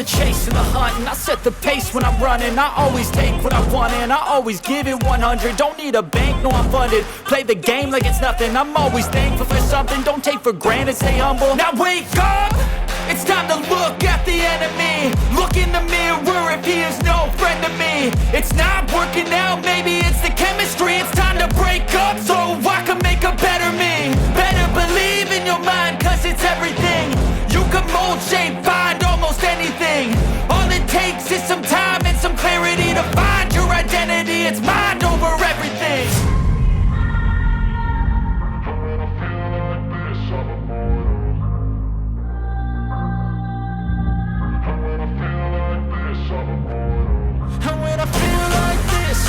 the chase and the hunt, and I set the pace when I'm running. I always take what I want and I always give it 100. Don't need a bank, no I'm funded. Play the game like it's nothing. I'm always thankful for something. Don't take for granted, stay humble. Now wake up! It's time to look at the enemy. Look in the mirror if he is no friend to me. It's not working out, maybe it's the chemistry. It's time to break up so I can make a better me. Better believe in your mind, cause it's everything. You can mold, shape, find almost anything. All it takes is some time and some clarity to find your identity. It's mind over everything.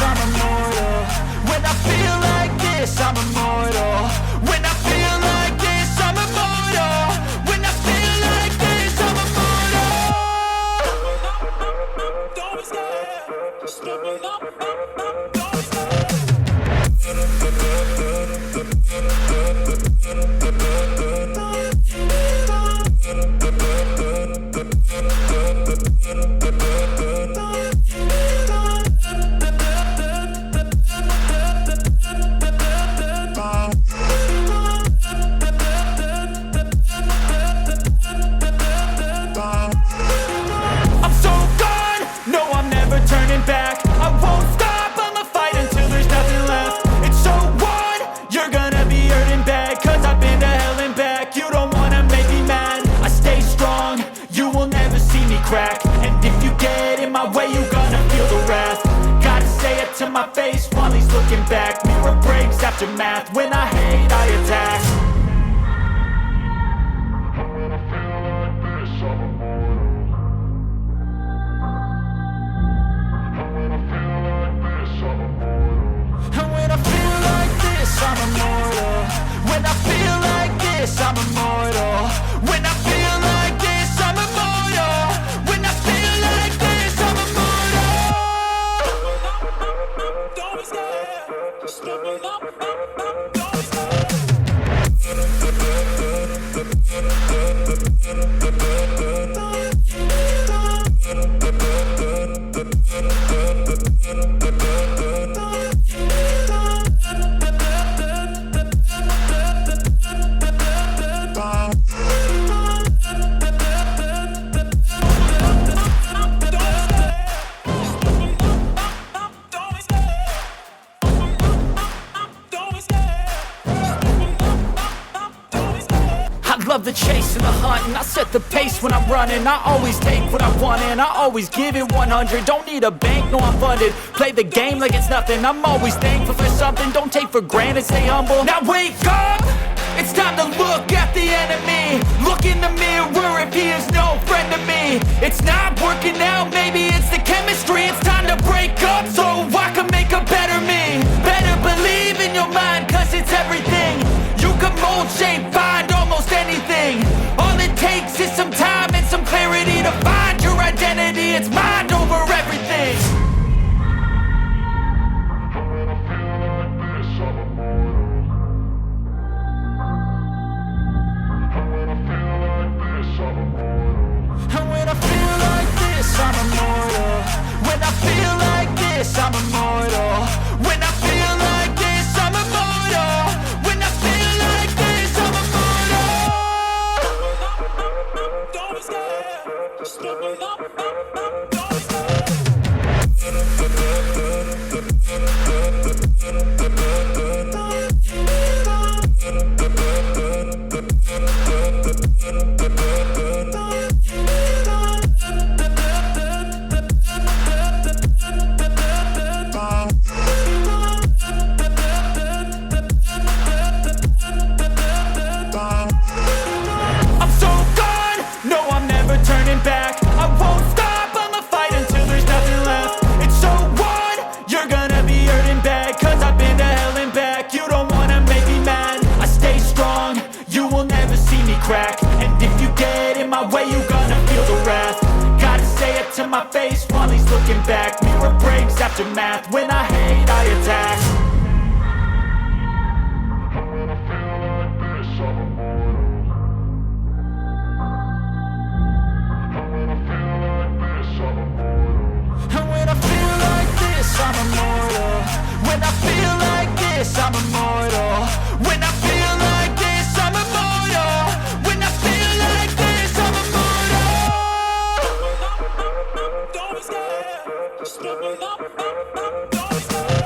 I'm immortal. When I feel like this, I'm immortal. When I feel like this, I'm immortal. When I feel like this, I'm immortal. Don't be scared. Just give me up. Don't be scared. And if you get in my way, you're gonna feel the wrath. Gotta say it to my face while he's looking back. Mirror breaks after math. When I hate, I attack. When I feel like this, I'm immortal. When I feel like this, I'm immortal. And when I feel like this, I'm immortal. When I feel like this, I'm immortal. When I feel like this, I'm immortal. When I feel like this, I'm immortal. Don't be scared. Just give me up. Don't be scared. Love the chase and the hunt, and I set the pace when I'm running. I always take what I want and I always give it 100. Don't need a bank, no I'm funded. Play the game like it's nothing. I'm always thankful for something. Don't take for granted, stay humble. Now wake up! It's time to look at the enemy. Look in the mirror if he is no friend to me. It's not working out, maybe it's the chemistry. It's time to break up so I can make a better me. Better believe in your mind, cause it's everything. You can mold, shape, find almost anything. All it takes is some time and some clarity to find your identity. It's mind over everything. When I feel like this, I'm immortal. When I feel like this, I'm immortal. And when I feel like this, I'm immortal. When I feel like this, I'm immortal. When I feel like this, I'm immortal. When I feel like this, I'm immortal. Don't be scared. Just give me up. Don't be scared. Crack. And if you get in my way, you're gonna feel the wrath. Gotta say it to my face while he's looking back. Mirror breaks after math. When I hate, I attack. When I feel like this, I'm immortal. When I feel like When I feel like this, I'm immortal. When I feel like this, I'm immortal. When I feel like this, I'm immortal. Don't be scared. Just give me up. Don't be scared.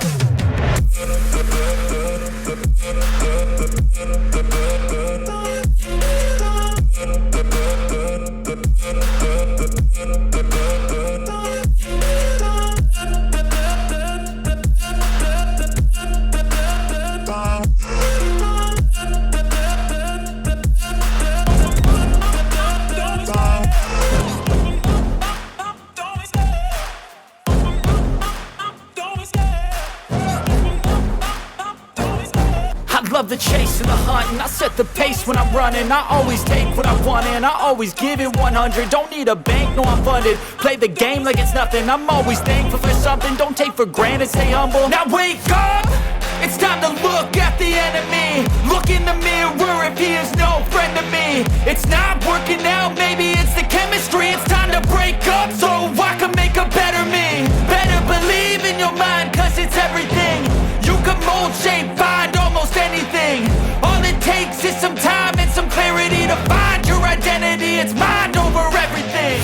I love the chase and the hunt, and I set the pace when I'm running. I always take what I want and I always give it 100. Don't need a bank, no I'm funded. Play the game like it's nothing. I'm always thankful for something. Don't take for granted, stay humble. Now wake up! It's time to look at the enemy. Look in the mirror if he is no friend to me. It's not working out, maybe it's the chemistry. It's time to break up so I can make a better me. Better believe in your mind, cause it's everything. You can mold, shape, find almost anything. All it takes is some time and some clarity to find your identity. It's mind over everything.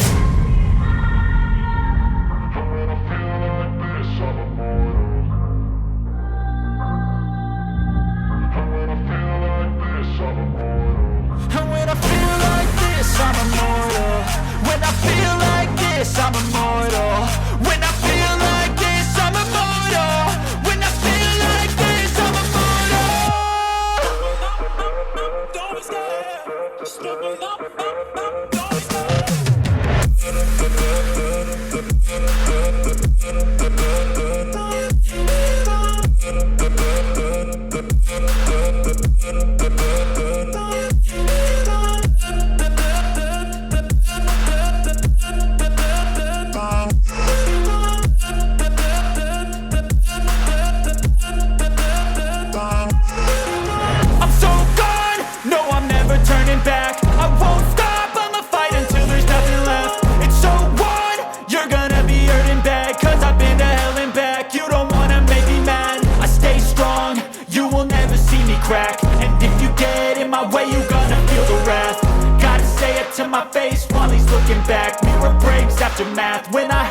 And when I feel like this, I'm immortal. When I feel like this, I'm immortal. When I feel like this, I'm immortal. When I feel like this, I'm immortal. Don't be scared. Just give me up. Don't be scared. And if you get in my way, you gonna feel the wrath. Gotta say it to my face while he's looking back. Mirror breaks after math. When I